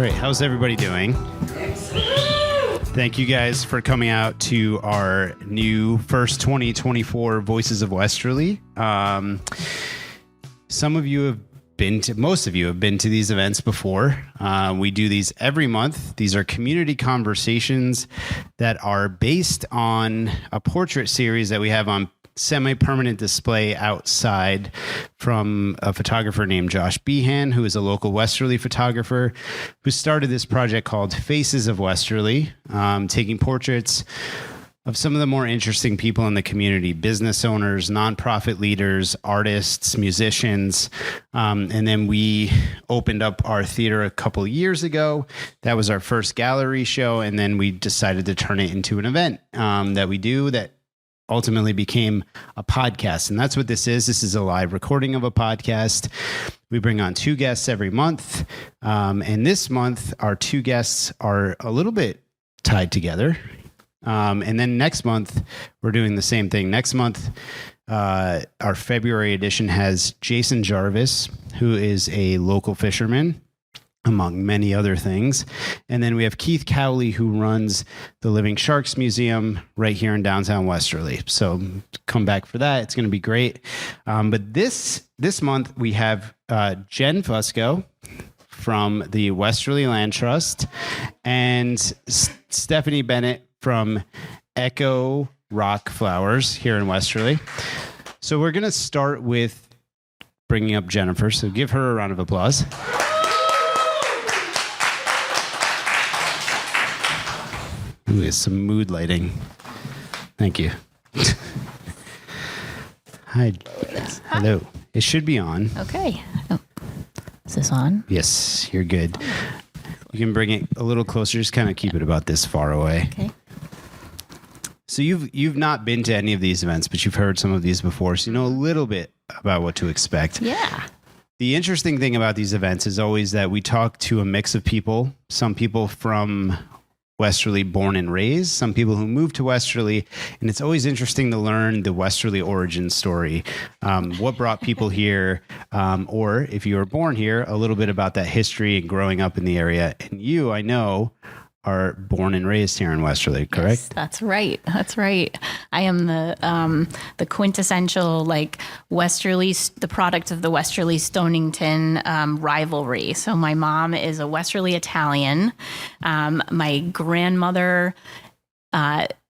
right, how's everybody doing? Thank you guys for coming out to our new first 2024 Voices of Westerly. Some of you have most of you have been to these events before. We do these every month. These are community conversations that are based on a portrait series that we have on semi-permanent display outside from a photographer named Josh Behan, who is a local Westerly photographer who started this project called Faces of Westerly, taking portraits of some of the more interesting people in the community, business owners, nonprofit leaders, artists, musicians. And then we opened up our theater a couple of years ago. That was our first gallery show. And then we decided to turn it into an event that we do that ultimately became a podcast. And that's what this is. This is a live recording of a podcast. We bring on 2 guests every month. And this month, our 2 guests are a little bit tied together. And then next month, we're doing the same thing. Next month, our February edition has Jason Jarvis, who is a local fisherman, among many other things. And then we have Keith Cowley, who runs the Living Sharks Museum right here in downtown Westerly. So come back for that. It's going to be great. But this month, we have Jen Fusco from the Westerly Land Trust and Stephanie Bennett from Echo Rock Flowers here in Westerly. So we're going to start with bringing up Jennifer. So give her a round of applause. Ooh, some mood lighting. Thank you. Hi. Hello. It should be on. Okay. Oh. Is this on? Yes, you're good. You can bring it a little closer. Just kind of keep it about this far away. Okay. So you've not been to any of these events, but you've heard some of these before, so you know a little bit about what to expect. Yeah. The interesting thing about these events is always that we talk to a mix of people, some people from Westerly born and raised, some people who moved to Westerly, and it's always interesting to learn the Westerly origin story, what brought people here, or if you were born here, a little bit about that history and growing up in the area. And you, I know, are born and raised here in Westerly, correct? Yes, that's right. That's right. I am the quintessential Westerly, the product of the Westerly Stonington rivalry. So my mom is a Westerly Italian. My grandmother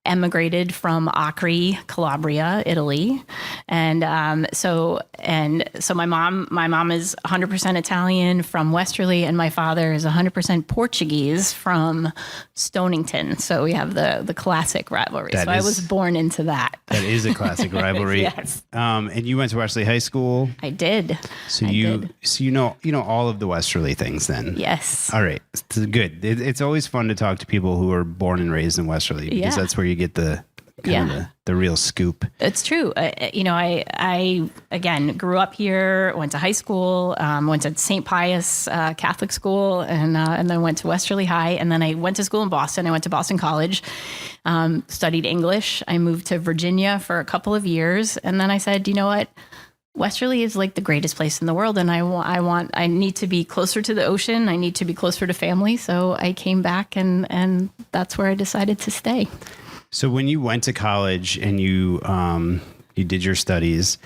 emigrated from Acre, Calabria, Italy. And so my mom is 100% Italian from Westerly, and my father is 100% Portuguese from Stonington. So we have the classic rivalry. I was born into that. That is a classic rivalry. Yes. And you went to Westerly High School. I did. So you know all of the Westerly things then. Yes. All right. Good. It's always fun to talk to people who are born and raised in Westerly because that's where you get the real scoop. It's true. I again grew up here, went to high school, went to St. Pius Catholic school, and then went to Westerly High, and then I went to school in Boston. I went to Boston College, studied English. I moved to Virginia for a couple of years, and then I said, you know what? Westerly is like the greatest place in the world, and I need to be closer to the ocean. I need to be closer to family. So I came back, and that's where I decided to stay. So when you went to college and you did your studies,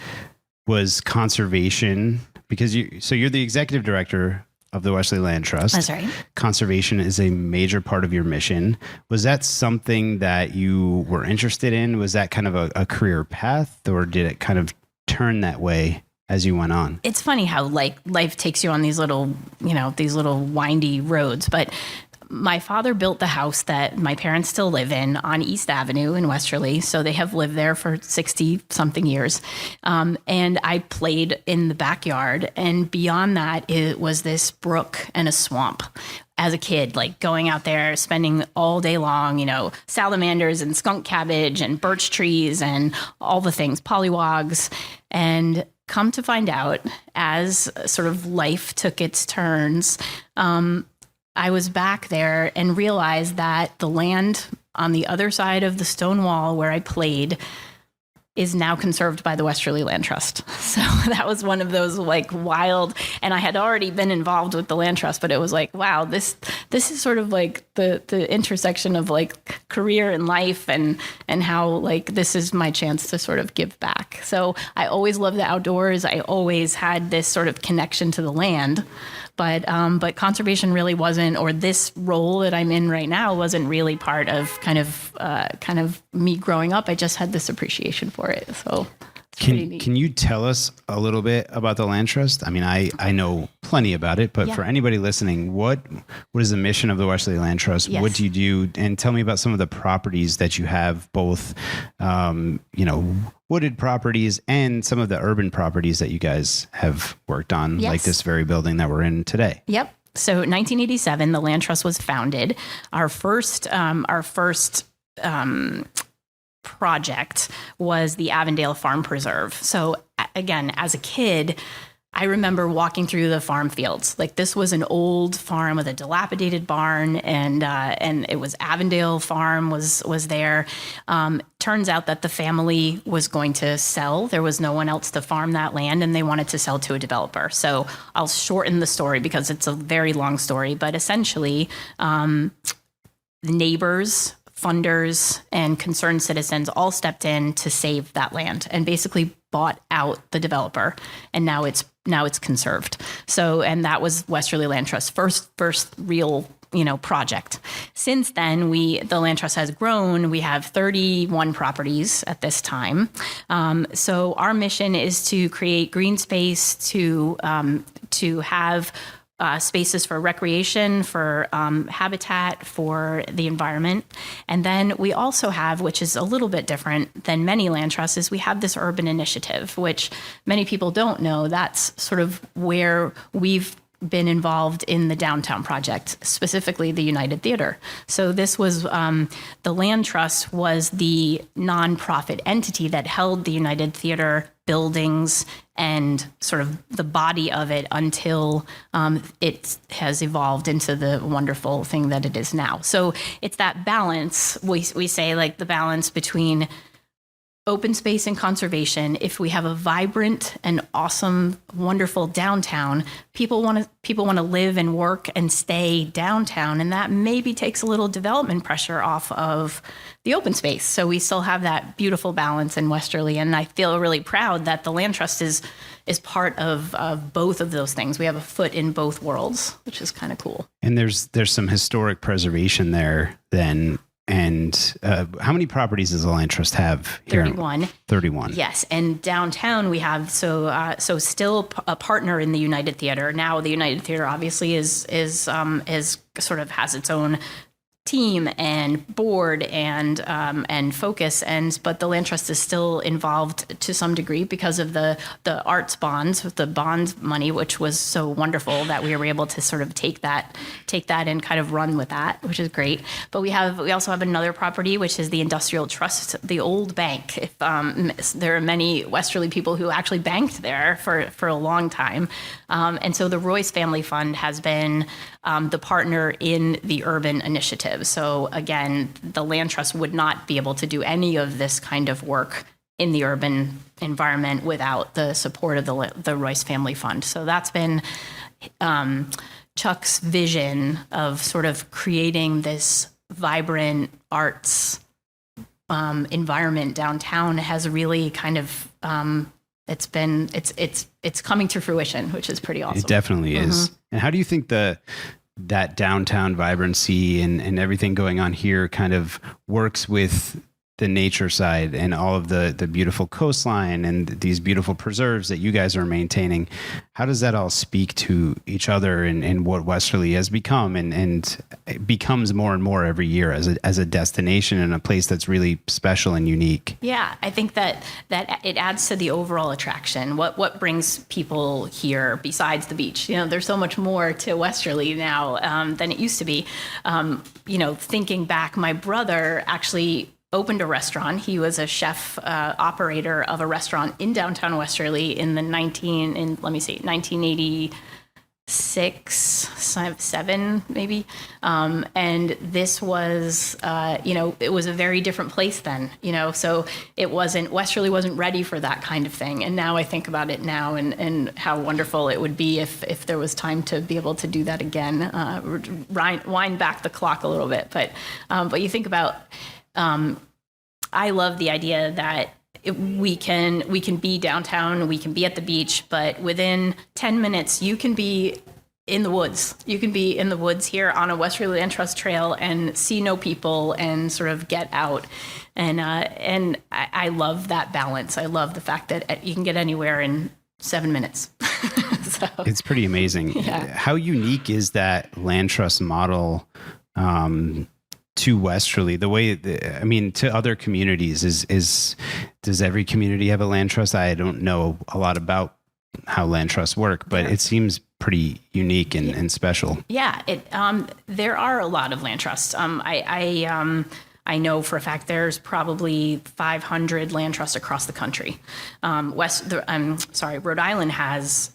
was conservation, because you're the executive director of the Westerly Land Trust. That's right. Conservation is a major part of your mission. Was that something that you were interested in? Was that kind of a career path, or did it kind of turn that way as you went on? It's funny how life takes you on these little windy roads, but my father built the house that my parents still live in on East Avenue in Westerly. So they have lived there for 60 something years. And I played in the backyard. And beyond that, it was this brook and a swamp. As a kid, going out there, spending all day long, salamanders and skunk cabbage and birch trees and all the things, pollywogs. And come to find out, as sort of life took its turns, I was back there and realized that the land on the other side of the stone wall where I played is now conserved by the Westerly Land Trust. So that was one of those like wild, and I had already been involved with the land trust, but it was like, wow, this is sort of like the intersection of like career and life and how like this is my chance to sort of give back. So I always loved the outdoors. I always had this sort of connection to the land. But conservation really wasn't, or this role that I'm in right now wasn't really part of kind of me growing up. I just had this appreciation for it. So it's pretty neat. Can you tell us a little bit about the land trust? I mean, I know plenty about it, but for anybody listening, what is the mission of the Westerly Land Trust? Yes. What do you do? And tell me about some of the properties that you have, both, wooded properties and some of the urban properties that you guys have worked on, like this very building that we're in today. Yep. So 1987, the Land Trust was founded. Our first project was the Avondale Farm Preserve. So again, as a kid, I remember walking through the farm fields. Like this was an old farm with a dilapidated barn, and it was Avondale Farm was there. Turns out that the family was going to sell. There was no one else to farm that land, and they wanted to sell to a developer. So I'll shorten the story because it's a very long story. But essentially, the neighbors, funders, and concerned citizens all stepped in to save that land and basically bought out the developer, and now it's conserved. So, and that was Westerly Land Trust first real project. Since then, the Land Trust has grown. We have 31 properties at this time. So our mission is to create green space, to have spaces for recreation, for habitat, for the environment. And then we also have, which is a little bit different than many land trusts, is we have this urban initiative, which many people don't know. That's sort of where we've been involved in the downtown project, specifically the United Theater. So this was, the Land Trust was the nonprofit entity that held the United Theater buildings and sort of the body of it until it has evolved into the wonderful thing that it is now. So it's that balance, we say, like the balance between open space and conservation. If we have a vibrant and awesome, wonderful downtown, people want to live and work and stay downtown, and that maybe takes a little development pressure off of the open space. So we still have that beautiful balance in Westerly, and I feel really proud that the Land Trust is part of both of those things. We have a foot in both worlds, which is kind of cool. And there's some historic preservation there then. And how many properties does the Land Trust have here? 31. 31. Yes, and downtown we have so still a partner in the United Theater. Now the United Theater obviously is sort of has its own team and board and focus, but the Land Trust is still involved to some degree because of the arts bonds, the bond money, which was so wonderful that we were able to sort of take that and kind of run with that, which is great. But we also have another property, which is the Industrial Trust, the old bank. If there are many Westerly people who actually banked there for a long time, and so the Royce Family Fund has been the partner in the urban initiative. So again, the Land Trust would not be able to do any of this kind of work in the urban environment without the support of the Royce Family Fund. So that's been Chuck's vision of sort of creating this vibrant arts environment downtown has really kind of it's coming to fruition, which is pretty awesome. It definitely is. And how do you think that downtown vibrancy and everything going on here kind of works with the nature side and all of the beautiful coastline and these beautiful preserves that you guys are maintaining? How does that all speak to each other and what Westerly has become and it becomes more and more every year as a destination and a place that's really special and unique? Yeah, I think that it adds to the overall attraction. What brings people here besides the beach? There's so much more to Westerly now than it used to be. Thinking back, my brother actually opened a restaurant. He was a chef operator of a restaurant in downtown Westerly in 1980. 6, 7, maybe. And this was, it was a very different place then, so Westerly wasn't ready for that kind of thing. And now I think about it now and how wonderful it would be if there was time to be able to do that again, wind back the clock a little bit. But you think about, I love the idea that we can be downtown, we can be at the beach, but within 10 minutes, you can be in the woods. You can be in the woods here on a Westerly Land Trust trail and see no people and sort of get out. And I love that balance. I love the fact that you can get anywhere in 7 minutes. So, it's pretty amazing. Yeah. How unique is that land trust model to Westerly? The way, to other communities, does every community have a land trust? I don't know a lot about how land trusts work, but it seems pretty unique and special. Yeah, there are a lot of land trusts. I know for a fact there's probably 500 land trusts across the country. Rhode Island has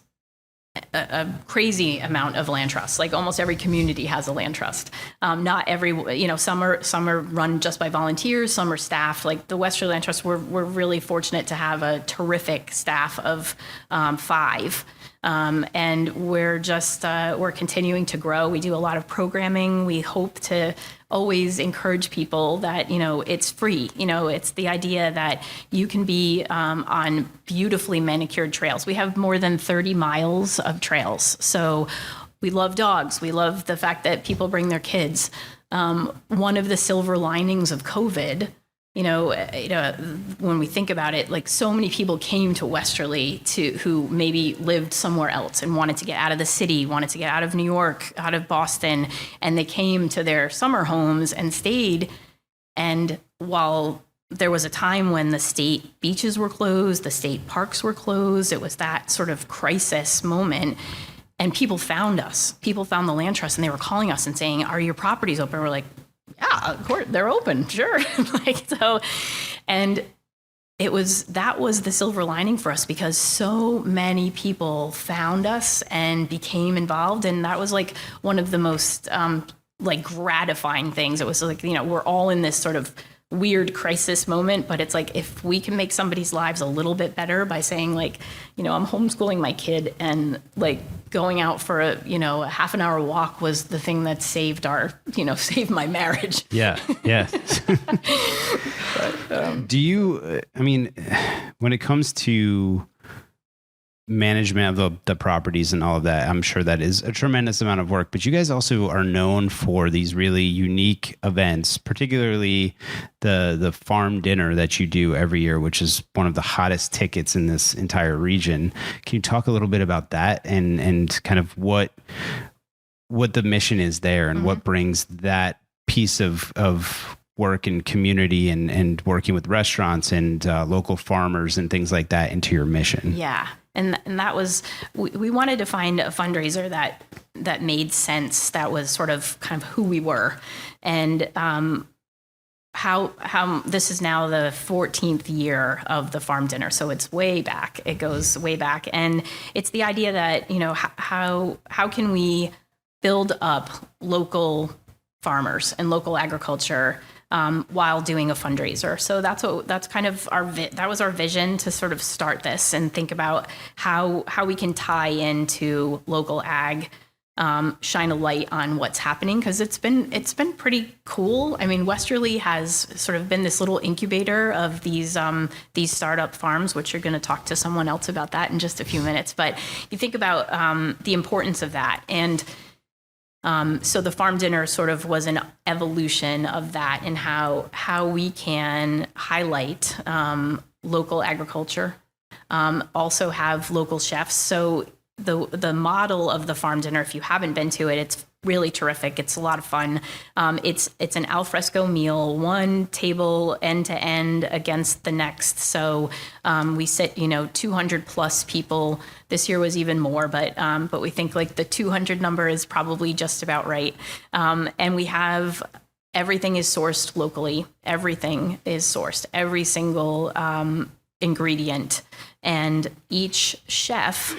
a crazy amount of land trusts. Like almost every community has a land trust. Not every, some are run just by volunteers, some are staff. Like the Westerly Land Trust, we're really fortunate to have a terrific staff of 5. And we're continuing to grow. We do a lot of programming. We hope to always encourage people that, it's free. It's the idea that you can be on beautifully manicured trails. We have more than 30 miles of trails. So we love dogs. We love the fact that people bring their kids. One of the silver linings of COVID, when we think about it, like so many people came to Westerly who maybe lived somewhere else and wanted to get out of the city, wanted to get out of New York, out of Boston, and they came to their summer homes and stayed. And while there was a time when the state beaches were closed, the state parks were closed, it was that sort of crisis moment. And people found us. People found the land trust and they were calling us and saying, "Are your properties open?" We're like, "Yeah, of course, they're open, sure." And that was the silver lining for us because so many people found us and became involved. And that was like one of the most gratifying things. It was like, we're all in this sort of weird crisis moment, but it's like if we can make somebody's lives a little bit better by saying like, I'm homeschooling my kid and like going out for a half an hour walk was the thing that saved saved my marriage. Yeah. But, do you, when it comes to management of the properties and all of that, I'm sure that is a tremendous amount of work, but you guys also are known for these really unique events, particularly the farm dinner that you do every year, which is one of the hottest tickets in this entire region. Can you talk a little bit about that and kind of what the mission is there and what brings that piece of work and community and working with restaurants and local farmers and things like that into your mission? Yeah. And that was, we wanted to find a fundraiser that made sense, that was sort of kind of who we were. And how this is now the 14th year of the farm dinner. So it's way back. It goes way back. And it's the idea that, how can we build up local farmers and local agriculture while doing a fundraiser. So that's kind of that was our vision to sort of start this and think about how we can tie into local ag, shine a light on what's happening, because it's been pretty cool. Westerly has sort of been this little incubator of these startup farms, which you're going to talk to someone else about that in just a few minutes. But you think about the importance of that. And so the farm dinner sort of was an evolution of that and how we can highlight local agriculture, also have local chefs. So the model of the farm dinner, if you haven't been to it, it's really terrific. It's a lot of fun. It's an al fresco meal, one table end to end against the next. So we sit 200 plus people. This year was even more, but we think like the 200 number is probably just about right. And we have everything is sourced locally. Everything is sourced. Every single ingredient, and each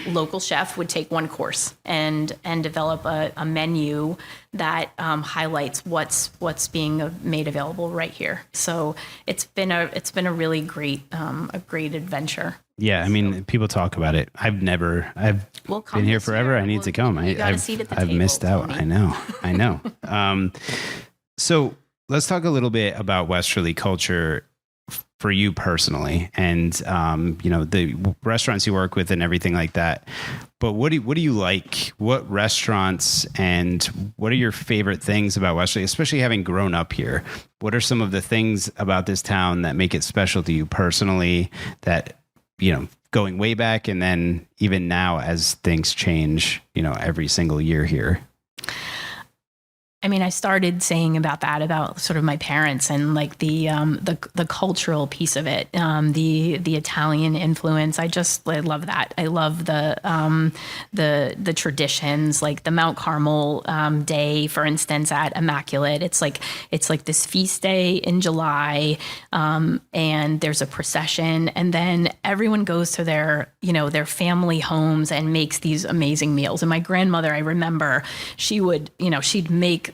local chef would take one course and develop a menu that highlights what's being made available right here. So it's been a really great adventure. Yeah, I mean, people talk about it. I've been here forever. I need to come. I've missed out. I know. So let's talk a little bit about Westerly culture for you personally, and the restaurants you work with and everything like that. But what do you like? What restaurants and what are your favorite things about Westerly, especially having grown up here? What are some of the things about this town that make it special to you personally, that, going way back and then even now as things change, every single year here? I mean, I started saying about sort of my parents and like the cultural piece of it, the Italian influence. I love that. I love the traditions, like the Mount Carmel Day, for instance, at Immaculate. It's like this feast day in July, and there's a procession, and then everyone goes to their family homes and makes these amazing meals. And my grandmother, I remember, she'd make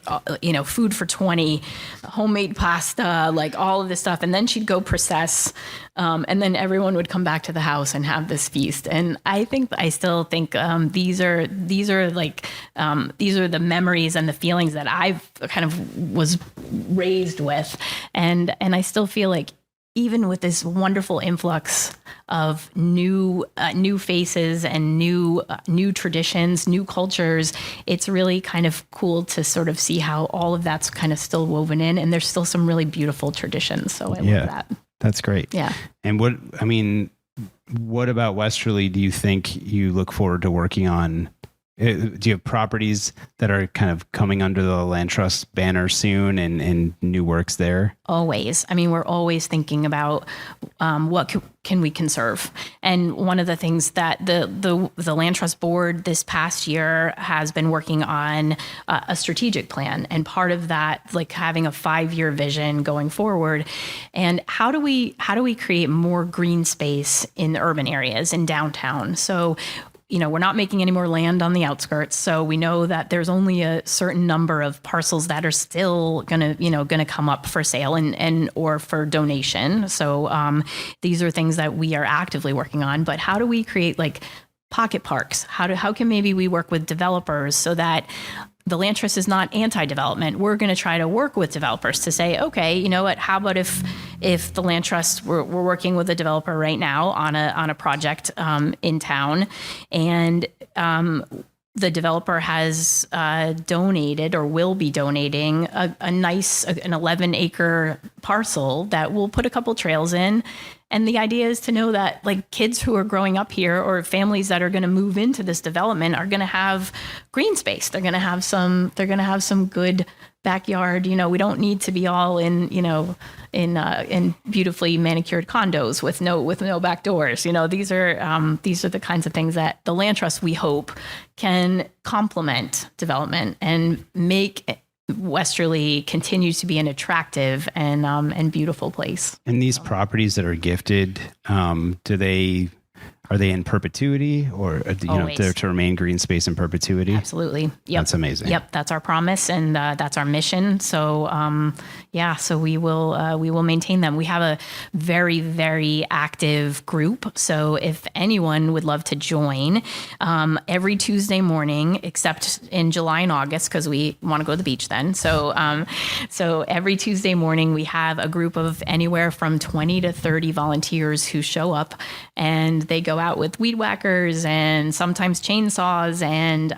food for 20, homemade pasta, like all of this stuff. And then she'd go process. And then everyone would come back to the house and have this feast. And I still think these are the memories and the feelings that I've kind of was raised with. And I still feel like, even with this wonderful influx of new faces and new traditions, new cultures, it's really kind of cool to sort of see how all of that's kind of still woven in, and there's still some really beautiful traditions. So I love that. That's great. Yeah. And what about Westerly do you think you look forward to working on? Do you have properties that are kind of coming under the Land Trust banner soon, and new works there? Always. I mean, we're always thinking about what can we conserve. And one of the things that the Land Trust Board this past year has been working on a strategic plan. And part of that, like having a 5-year vision going forward. And how do we create more green space in urban areas, in downtown? So we're not making any more land on the outskirts. So we know that there's only a certain number of parcels that are still gonna come up for sale and or for donation. So these are things that we are actively working on. But how do we create like pocket parks? How can maybe we work with developers so that the Land Trust is not anti-development? We're going to try to work with developers to say, okay, you know what? How about if the Land Trust, we're working with a developer right now on a project in town, and the developer has donated or will be donating an 11-acre parcel that we'll put a couple trails in. And the idea is to know that like kids who are growing up here or families that are going to move into this development are going to have green space. They're going to have some good backyard. We don't need to be all in beautifully manicured condos with no back doors. These are the kinds of things that the Land Trust, we hope, can complement development and make Westerly continues to be an attractive and beautiful place. And these properties that are gifted, are they in perpetuity, or they're to remain green space in perpetuity? Absolutely. Yep. That's amazing. Yep, that's our promise, and that's our mission. So so we will maintain them. We have a very, very active group. So if anyone would love to join, every Tuesday morning, except in July and August, because we want to go to the beach then. So every Tuesday morning we have a group of anywhere from 20 to 30 volunteers who show up, and they go out with weed whackers and sometimes chainsaws and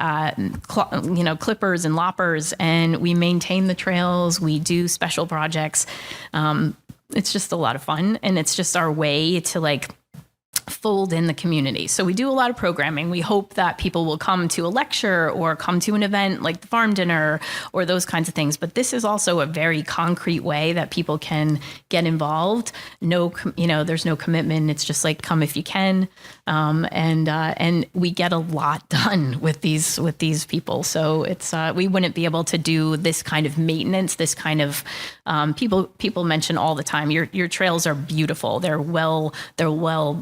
clippers and loppers, and we maintain the trails. We do special projects. It's just a lot of fun, and it's just our way to fold in the community. So we do a lot of programming. We hope that people will come to a lecture or come to an event like the farm dinner or those kinds of things. But this is also a very concrete way that people can get involved. There's no commitment. It's just like, come if you can. And we get a lot done with these people. So it's we wouldn't be able to do this kind of maintenance, this kind of people mention all the time, your trails are beautiful. They're well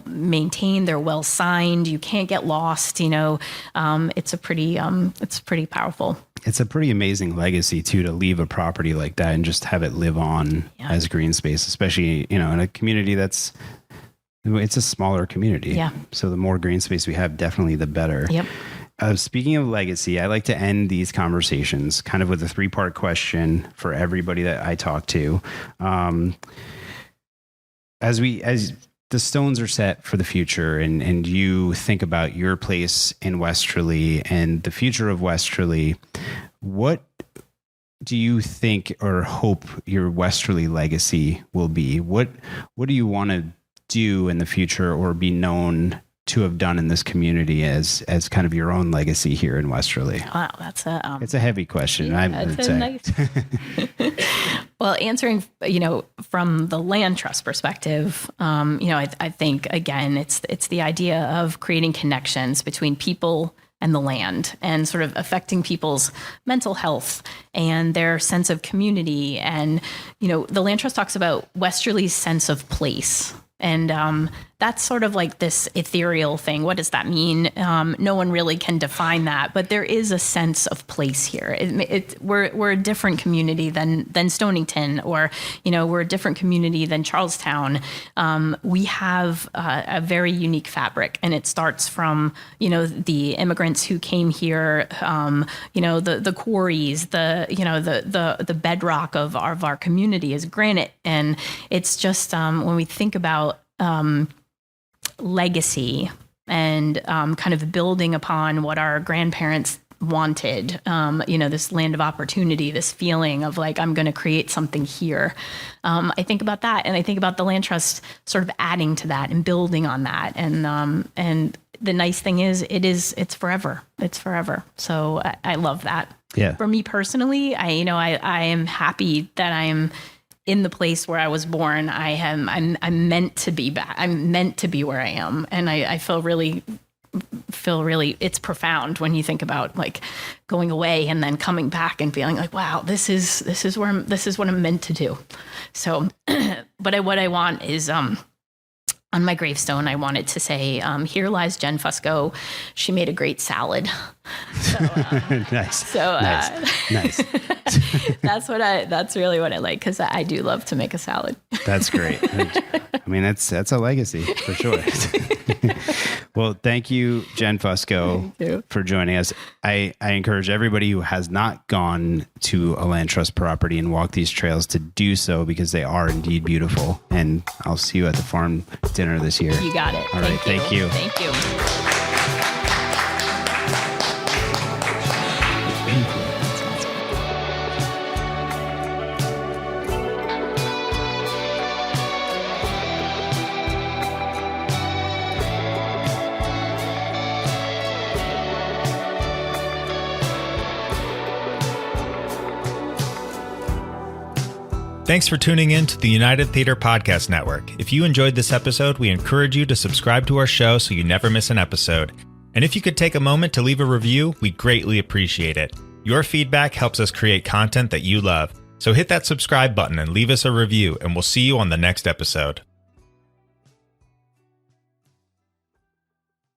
maintained. They're well signed. You can't get lost. It's pretty powerful. It's a pretty amazing legacy too, to leave a property like that and just have it live on as green space, especially, in a community it's a smaller community. Yeah. So the more green space we have, definitely the better. Yep. Speaking of legacy, I like to end these conversations kind of with a 3-part question for everybody that I talk to. As the stones are set for the future and you think about your place in Westerly and the future of Westerly, what do you think or hope your Westerly legacy will be? What do you want to do in the future or be known to have done in this community as kind of your own legacy here in Westerly? Wow, that's it's a heavy question. Yeah, I would say. Nice. Well, answering, from the land trust perspective, I think again, it's the idea of creating connections between people and the land and sort of affecting people's mental health and their sense of community. And, the land trust talks about Westerly's sense of place. And that's sort of like this ethereal thing. What does that mean? No one really can define that, but there is a sense of place here. We're a different community than Stonington, or we're a different community than Charlestown. We have a very unique fabric, and it starts from the immigrants who came here, the quarries, the bedrock of our community is granite, and it's just when we think about legacy and kind of building upon what our grandparents wanted, this land of opportunity, this feeling of like, I'm going to create something here. I think about that, and I think about the land trust sort of adding to that and building on that. And the nice thing is, it's forever. It's forever. So I love that. Yeah. For me personally, I am happy that I'm in the place where I was born. I'm meant to be back. I'm meant to be where I am. And I feel really, it's profound when you think about like going away and then coming back and feeling like, wow, this is what I'm meant to do. So, but what I want is, on my gravestone, I wanted to say, here lies Jen Fusco. She made a great salad. So, nice. So, nice. That's really what I like, because I do love to make a salad. That's great. I mean, that's a legacy for sure. Well, thank you, Jen Fusco, for joining us. I encourage everybody who has not gone to a land trust property and walked these trails to do so, because they are indeed beautiful. And I'll see you at the farm dinner this year. You got it. All right. Thank you. Thank you. Thanks for tuning in to the United Theater Podcast Network. If you enjoyed this episode, we encourage you to subscribe to our show so you never miss an episode. And if you could take a moment to leave a review, we greatly appreciate it. Your feedback helps us create content that you love. So hit that subscribe button and leave us a review, and we'll see you on the next episode.